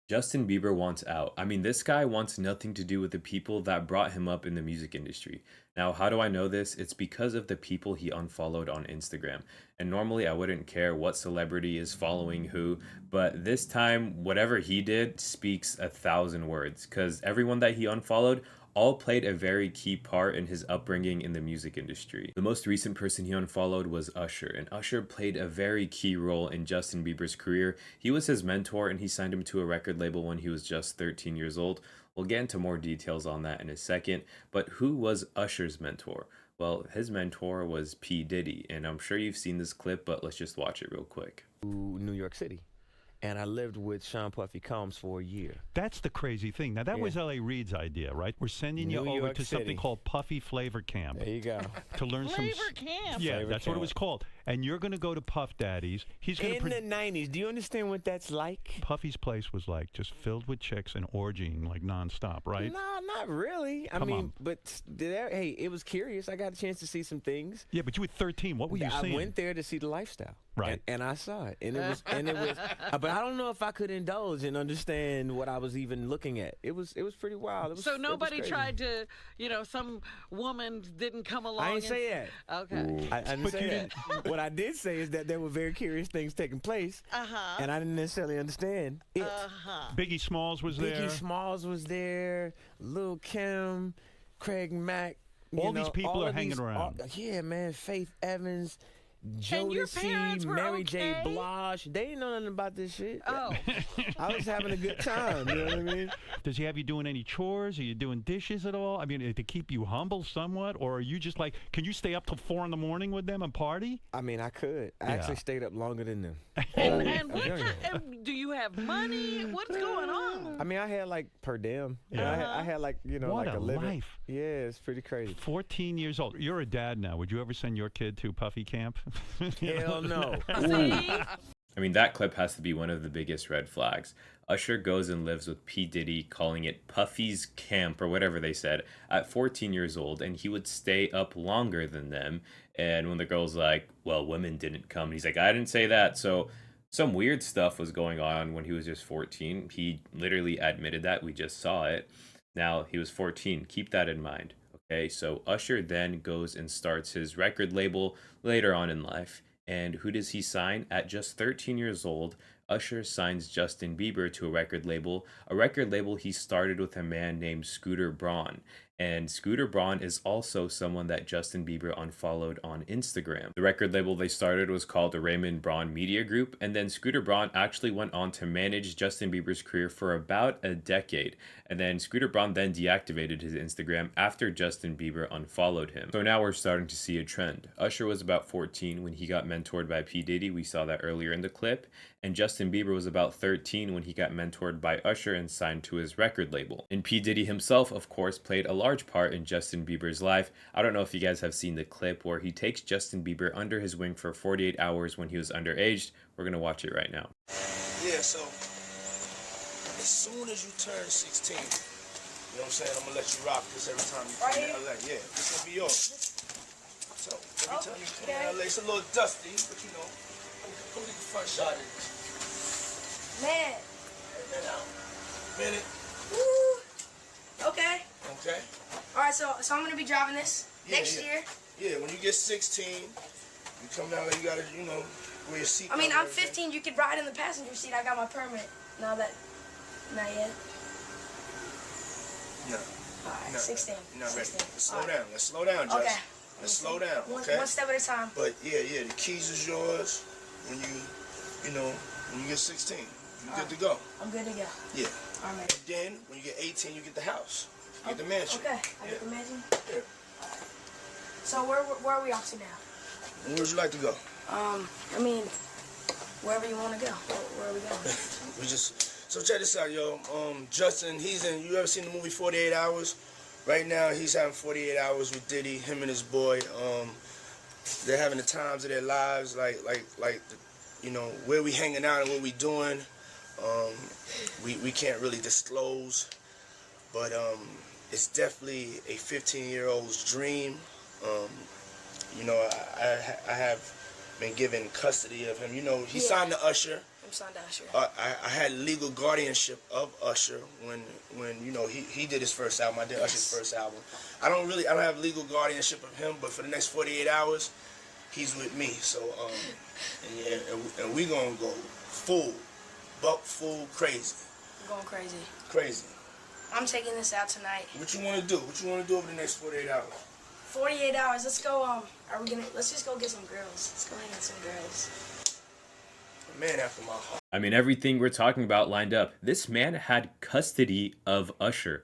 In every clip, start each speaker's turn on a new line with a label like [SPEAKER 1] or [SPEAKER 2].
[SPEAKER 1] Justin Bieber wants out. I mean, this guy wants nothing to do with the people that brought him up in the music industry. Now, how do I know this? It's because of the people he unfollowed on Instagram. And normally I wouldn't care what celebrity is following who, but this time, whatever he did speaks a thousand words because everyone that he unfollowed all played a very key part in his upbringing in the music industry. The most recent person he unfollowed was Usher, and Usher played a very key role in Justin Bieber's career. He was his mentor and he signed him to a record label when he was just 13 years old. We'll get into more details on that in a second, but who was Usher's mentor? Well, his mentor was P. Diddy, and I'm sure you've seen this clip, but let's just watch it real quick.
[SPEAKER 2] New York City, and I lived with Sean Puffy Combs for a year.
[SPEAKER 3] That's the crazy thing. Now, that was L.A. Reid's idea, right? We're sending you
[SPEAKER 2] New
[SPEAKER 3] over
[SPEAKER 2] York
[SPEAKER 3] to
[SPEAKER 2] City.
[SPEAKER 3] something called Puffy Flavor Camp
[SPEAKER 2] There you go.
[SPEAKER 3] to learn some.
[SPEAKER 4] Flavor Camp.
[SPEAKER 3] Yeah,
[SPEAKER 2] Flavor
[SPEAKER 3] that's what it
[SPEAKER 2] Camp.
[SPEAKER 3] was called. And you're going to go to Puff Daddy's. He's going
[SPEAKER 2] In
[SPEAKER 3] to.
[SPEAKER 2] the 90s, do you understand what that's like?
[SPEAKER 3] Puffy's place was like just filled with chicks and orgying like nonstop, right?
[SPEAKER 2] No, not really. I
[SPEAKER 3] Come
[SPEAKER 2] mean,
[SPEAKER 3] on.
[SPEAKER 2] but hey, it was curious. I got a chance to see some things.
[SPEAKER 3] Yeah, but you were 13. What were you
[SPEAKER 2] I
[SPEAKER 3] seeing?
[SPEAKER 2] went there to see the lifestyle.
[SPEAKER 3] Right.
[SPEAKER 2] And I saw it. And it was but I don't know if I could indulge and understand what I was even looking at. It was pretty wild. It was,
[SPEAKER 4] So
[SPEAKER 2] it was
[SPEAKER 4] nobody
[SPEAKER 2] crazy.
[SPEAKER 4] tried to, some woman didn't come along.
[SPEAKER 2] I didn't
[SPEAKER 4] and
[SPEAKER 2] say that.
[SPEAKER 4] Okay.
[SPEAKER 2] I didn't
[SPEAKER 3] But
[SPEAKER 2] say
[SPEAKER 3] you
[SPEAKER 2] that. What I did say is that there were very curious things taking place,
[SPEAKER 4] Uh-huh.
[SPEAKER 2] and I didn't necessarily understand it.
[SPEAKER 4] Uh-huh.
[SPEAKER 3] Biggie Smalls was there.
[SPEAKER 2] Biggie Smalls was there, Lil' Kim, Craig Mack.
[SPEAKER 3] All these people
[SPEAKER 2] all
[SPEAKER 3] are
[SPEAKER 2] of
[SPEAKER 3] hanging
[SPEAKER 2] these-
[SPEAKER 3] around.
[SPEAKER 2] Yeah, man. Faith Evans,
[SPEAKER 4] And your parents
[SPEAKER 2] Jodeci,
[SPEAKER 4] were
[SPEAKER 2] Mary J.
[SPEAKER 4] okay?
[SPEAKER 2] Blige. They didn't know nothing about this shit.
[SPEAKER 4] Oh.
[SPEAKER 2] I was having a good time. You know what I mean?
[SPEAKER 3] Does he have you doing any chores? Are you doing dishes at all? I mean, to keep you humble somewhat? Or are you just like, can you stay up till 4 in the morning with them and party?
[SPEAKER 2] I mean, I could. I
[SPEAKER 3] Yeah.
[SPEAKER 2] actually stayed up longer than them.
[SPEAKER 4] And what
[SPEAKER 2] very
[SPEAKER 4] and do you have money? What's going on?
[SPEAKER 2] I mean, I had like per diem.
[SPEAKER 3] Yeah.
[SPEAKER 2] I had like,
[SPEAKER 3] What
[SPEAKER 2] like
[SPEAKER 3] a
[SPEAKER 2] living.
[SPEAKER 3] life.
[SPEAKER 2] Yeah, it's pretty crazy.
[SPEAKER 3] 14 years old. You're a dad now. Would you ever send your kid to Puffy Camp?
[SPEAKER 2] Hell no.
[SPEAKER 4] See?
[SPEAKER 1] I mean, that clip has to be one of the biggest red flags. Usher goes and lives with P. Diddy, calling it Puffy's Camp or whatever they said, at 14 years old, and he would stay up longer than them. And when the girl's like, well, women didn't come, he's like, I didn't say that. So some weird stuff was going on when he was just 14. He literally admitted that. We just saw it. Now, he was 14. Keep that in mind. Okay, so Usher then goes and starts his record label later on in life. And who does he sign? At just 13 years old, Usher signs Justin Bieber to a record label he started with a man named Scooter Braun. And Scooter Braun is also someone that Justin Bieber unfollowed on Instagram. The record label they started was called the Raymond Braun Media Group, and then Scooter Braun actually went on to manage Justin Bieber's career for about a decade. And then Scooter Braun then deactivated his Instagram after Justin Bieber unfollowed him. So now we're starting to see a trend. Usher was about 14 when he got mentored by P. Diddy. We saw that earlier in the clip. And Justin Bieber was about 13 when he got mentored by Usher and signed to his record label. And P. Diddy himself, of course, played a large part in Justin Bieber's life. I don't know if you guys have seen the clip where he takes Justin Bieber under his wing for 48 hours when he was underage. We're going to watch it right now.
[SPEAKER 5] Yeah, so as soon as you turn 16, you know what I'm saying? I'm gonna let you rock this every time you come to LA. Yeah, this gonna be yours. So every time you come to LA, it's a little dusty, but you know, come get the front shot of this.
[SPEAKER 6] Man.
[SPEAKER 5] Minute.
[SPEAKER 6] Woo. Okay.
[SPEAKER 5] Okay?
[SPEAKER 6] All right, so I'm gonna be driving this next year.
[SPEAKER 5] Yeah, when you get 16, you come down there, you gotta, wear your seat.
[SPEAKER 6] I mean, I'm 15. You could ride in the passenger seat. I got my permit. Not yet.
[SPEAKER 5] No.
[SPEAKER 6] All right,
[SPEAKER 5] No,
[SPEAKER 6] 16.
[SPEAKER 5] You're not ready.
[SPEAKER 6] 16.
[SPEAKER 5] Let's slow
[SPEAKER 6] All right.
[SPEAKER 5] down. Let's slow down, Justin.
[SPEAKER 6] Okay.
[SPEAKER 5] Let's slow down, okay?
[SPEAKER 6] One step at a time.
[SPEAKER 5] But yeah, the keys is yours when when you get 16. You good to go.
[SPEAKER 6] I'm good to go.
[SPEAKER 5] Yeah.
[SPEAKER 6] All right.
[SPEAKER 5] And then when you get 18, you get the house. You get the mansion.
[SPEAKER 6] Okay. I get the mansion.
[SPEAKER 5] Yeah.
[SPEAKER 6] So where are we off to now?
[SPEAKER 5] And where would you like to go?
[SPEAKER 6] I mean, wherever you want to go. Where are we going?
[SPEAKER 5] So check this out, yo. Justin, you ever seen the movie 48 Hours? Right now, he's having 48 hours with Diddy, him and his boy. They're having the times of their lives, where we hanging out and what we doing. We can't really disclose, but it's definitely a 15-year-old's dream. I have been given custody of him. He signed to Usher,
[SPEAKER 6] I'm signed to Usher.
[SPEAKER 5] I had legal guardianship of Usher when you know he did his first album. I did Usher's first album. I don't have legal guardianship of him, but for the next 48 hours, he's with me. So and we gonna go buck full crazy.
[SPEAKER 6] I'm going crazy.
[SPEAKER 5] Crazy.
[SPEAKER 6] I'm taking this out tonight.
[SPEAKER 5] What you wanna do? What you wanna do over the next 48 hours?
[SPEAKER 6] 48 hours. Let's go. Let's just go get some girls. Let's go hang out with some girls.
[SPEAKER 5] A man after my heart.
[SPEAKER 1] I mean, everything we're talking about lined up. This man had custody of Usher.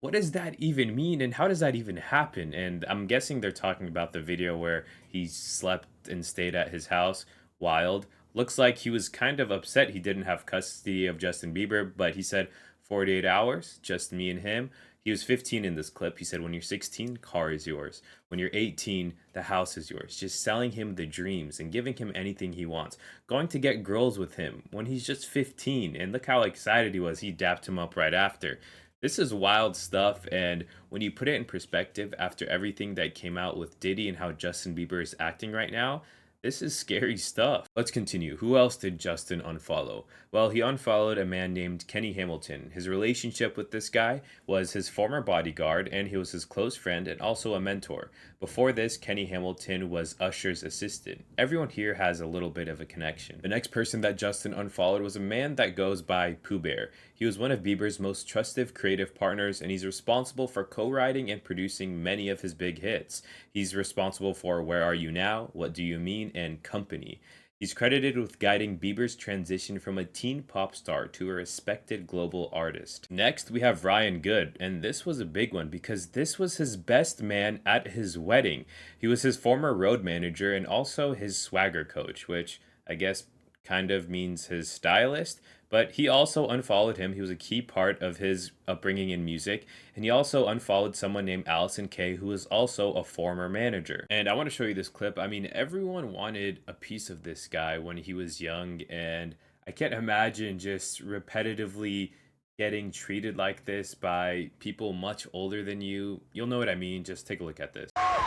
[SPEAKER 1] What does that even mean, and how does that even happen? And I'm guessing they're talking about the video where he slept and stayed at his house. Wild. Looks like he was kind of upset he didn't have custody of Justin Bieber, but he said 48 hours, just me and him. He was 15 in this clip. He said, when you're 16, car is yours. When you're 18, the house is yours. Just selling him the dreams and giving him anything he wants. Going to get girls with him when he's just 15. And look how excited he was. He dapped him up right after. This is wild stuff. And when you put it in perspective after everything that came out with Diddy and how Justin Bieber is acting right now, this is scary stuff. Let's continue. Who else did Justin unfollow? Well, he unfollowed a man named Kenny Hamilton. His relationship with this guy was his former bodyguard, and he was his close friend and also a mentor. Before this, Kenny Hamilton was Usher's assistant. Everyone here has a little bit of a connection. The next person that Justin unfollowed was a man that goes by Pooh Bear. He was one of Bieber's most trusted creative partners, and he's responsible for co-writing and producing many of his big hits. He's responsible for Where Are You Now, What Do You Mean, and Company. He's credited with guiding Bieber's transition from a teen pop star to a respected global artist. Next, we have Ryan Good, and this was a big one because this was his best man at his wedding. He was his former road manager and also his swagger coach, which I guess kind of means his stylist, but he also unfollowed him. He was a key part of his upbringing in music, and he also unfollowed someone named Allison Kay, who was also a former manager. And I want to show you this clip. I mean, everyone wanted a piece of this guy when he was young, and I can't imagine just repetitively getting treated like this by people much older than you. You'll know what I mean. Just take a look at this.
[SPEAKER 7] Wow!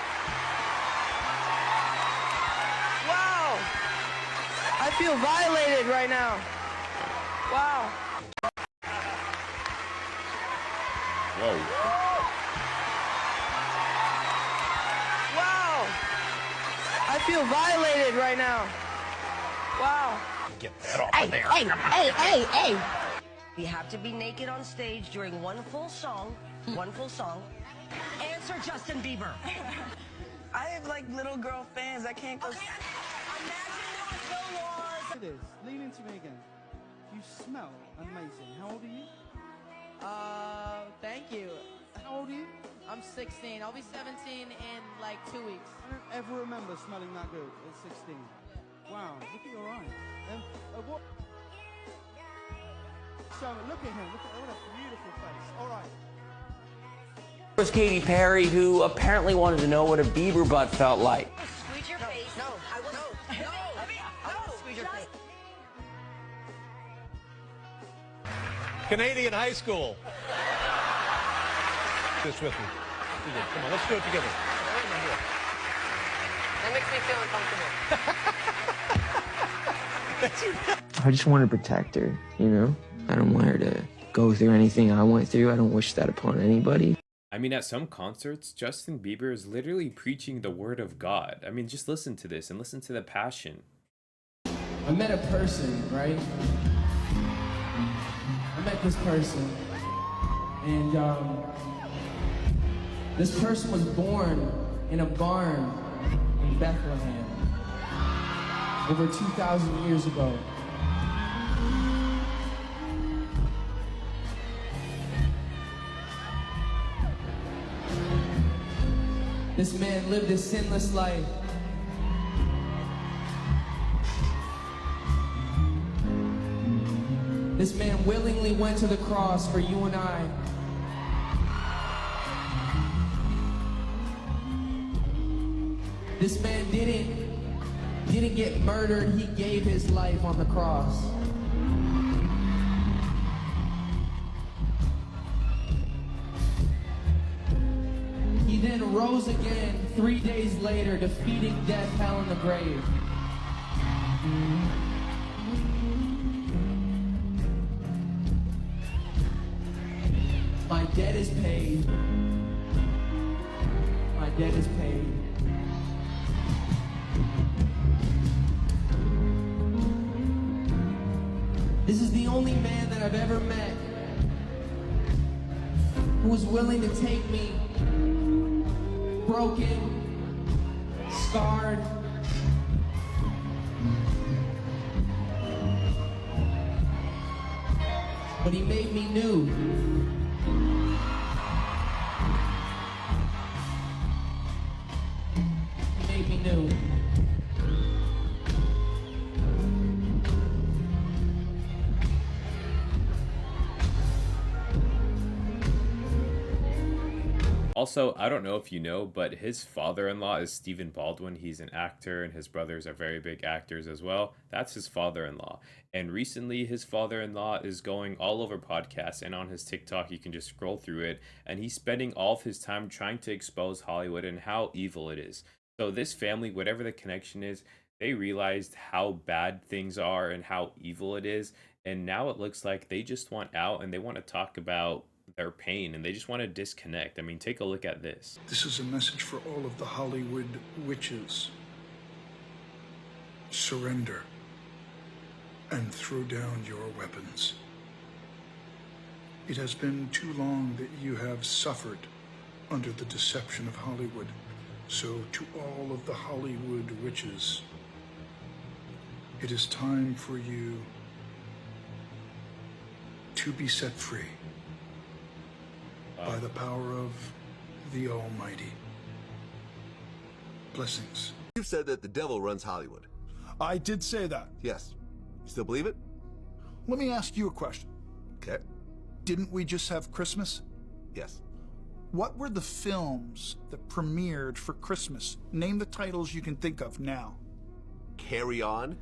[SPEAKER 7] I feel violated right now. Wow.
[SPEAKER 1] Whoa.
[SPEAKER 7] Wow. I feel violated right now. Wow.
[SPEAKER 8] Get that off of there. Hey. We have to be naked on stage during one full song. Answer Justin Bieber.
[SPEAKER 7] I have like little girl fans. I can't go.
[SPEAKER 8] Okay. Imagine there was no laws.
[SPEAKER 9] It is. Lean into me again. You smell amazing. How old are you?
[SPEAKER 10] Thank you.
[SPEAKER 9] How old are you?
[SPEAKER 10] I'm 16. I'll be 17 in like 2 weeks.
[SPEAKER 9] I don't ever remember smelling that good at 16. Wow, look at your eyes. And what? So look at him. Look at what a beautiful face. All right.
[SPEAKER 11] It was Katy Perry who apparently wanted to know what a Bieber butt felt like.
[SPEAKER 8] Squeeze your face. No. I will. No. Squeeze your face.
[SPEAKER 12] Canadian high school. This with me. Come on, let's do it together.
[SPEAKER 10] That makes me feel uncomfortable.
[SPEAKER 13] I just want to protect her, you know? I don't want her to go through anything I went through. I don't wish that upon anybody.
[SPEAKER 1] I mean, at some concerts, Justin Bieber is literally preaching the word of God. I mean, just listen to this and listen to the passion.
[SPEAKER 14] I met a person, right? I met this person, and this person was born in a barn in Bethlehem over 2,000 years ago. This man lived a sinless life. This man willingly went to the cross for you and I. This man didn't get murdered, he gave his life on the cross. He then rose again 3 days later, defeating death, hell, and the grave. My debt is paid. My debt is paid. This is the only man that I've ever met who was willing to take me broken, scarred, but he made me new. He made me new.
[SPEAKER 1] Also, I don't know if you know, but his father-in-law is Stephen Baldwin. He's an actor, and his brothers are very big actors as well. That's his father-in-law. And recently, his father-in-law is going all over podcasts, and on his TikTok, you can just scroll through it, and he's spending all of his time trying to expose Hollywood and how evil it is. So this family, whatever the connection is, they realized how bad things are and how evil it is, and now it looks like they just want out and they want to talk about their pain and they just want to disconnect. I mean, take a look at this.
[SPEAKER 15] This is a message for all of the Hollywood witches. Surrender and throw down your weapons. It has been too long that you have suffered under the deception of Hollywood. So to all of the Hollywood witches, it is time for you to be set free by the power of the Almighty. Blessings.
[SPEAKER 16] You've said that the devil runs Hollywood.
[SPEAKER 15] I did say that.
[SPEAKER 16] Yes. You still believe it?
[SPEAKER 15] Let me ask you a question.
[SPEAKER 16] Okay.
[SPEAKER 15] Didn't we just have Christmas?
[SPEAKER 16] Yes.
[SPEAKER 15] What were the films that premiered for Christmas? Name the titles you can think of now.
[SPEAKER 16] Carry On.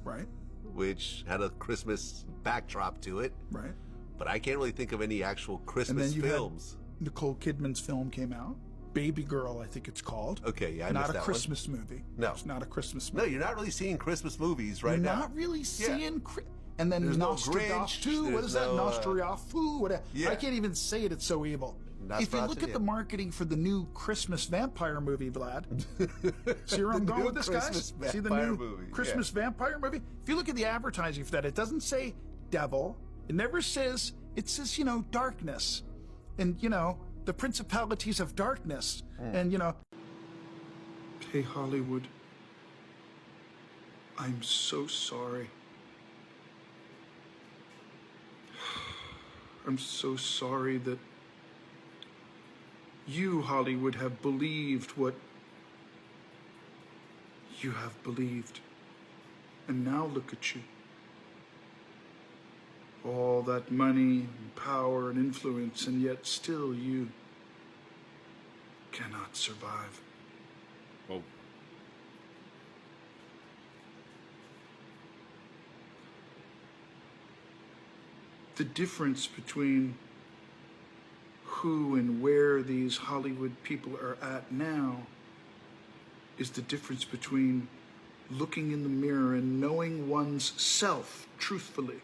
[SPEAKER 15] Right.
[SPEAKER 16] Which had a Christmas backdrop to it.
[SPEAKER 15] Right.
[SPEAKER 16] But I can't really think of any actual Christmas films.
[SPEAKER 15] Nicole Kidman's film came out. Baby Girl, I think it's called.
[SPEAKER 16] Okay, yeah, I
[SPEAKER 15] not
[SPEAKER 16] missed
[SPEAKER 15] a
[SPEAKER 16] that
[SPEAKER 15] Christmas movie.
[SPEAKER 16] No.
[SPEAKER 15] It's not a Christmas movie.
[SPEAKER 16] No, you're not really seeing Christmas movies right now.
[SPEAKER 15] You're not really seeing... And then
[SPEAKER 16] There's no
[SPEAKER 15] Nosferatu,
[SPEAKER 16] Grinch,
[SPEAKER 15] what is that? Nosferatu, whatever.
[SPEAKER 16] Yeah.
[SPEAKER 15] I can't even say it, it's so evil. If you look at the marketing for the new Christmas vampire movie, Vlad, see where I'm going with this, guys? See the new Christmas vampire movie? If you look at the advertising for that, it doesn't say devil. It never says, it says, darkness. And, the principalities of darkness. And, Hey, Hollywood, I'm so sorry. I'm so sorry that you, Hollywood, have believed what you have believed. And now look at you. All that money and power and influence, and yet still you cannot survive.
[SPEAKER 1] Oh.
[SPEAKER 15] The difference between who and where these Hollywood people are at now is the difference between looking in the mirror and knowing one's self truthfully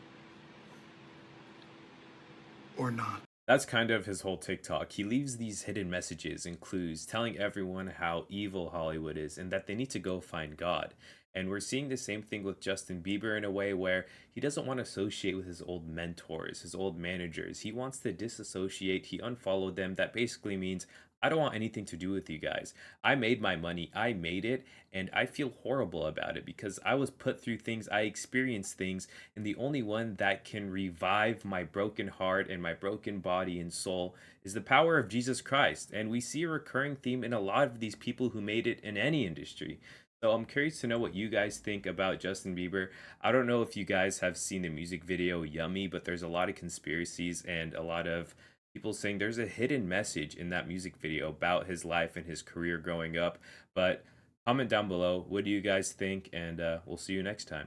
[SPEAKER 15] or not.
[SPEAKER 1] That's kind of his whole TikTok. He leaves these hidden messages and clues telling everyone how evil Hollywood is and that they need to go find God. And we're seeing the same thing with Justin Bieber in a way where he doesn't want to associate with his old mentors, his old managers. He wants to disassociate. He unfollowed them. That basically means, I don't want anything to do with you guys. I made my money. I made it. And I feel horrible about it because I was put through things. I experienced things. And the only one that can revive my broken heart and my broken body and soul is the power of Jesus Christ. And we see a recurring theme in a lot of these people who made it in any industry. So I'm curious to know what you guys think about Justin Bieber. I don't know if you guys have seen the music video Yummy, but there's a lot of conspiracies and a lot of people saying there's a hidden message in that music video about his life and his career growing up. But comment down below, what do you guys think? And we'll see you next time.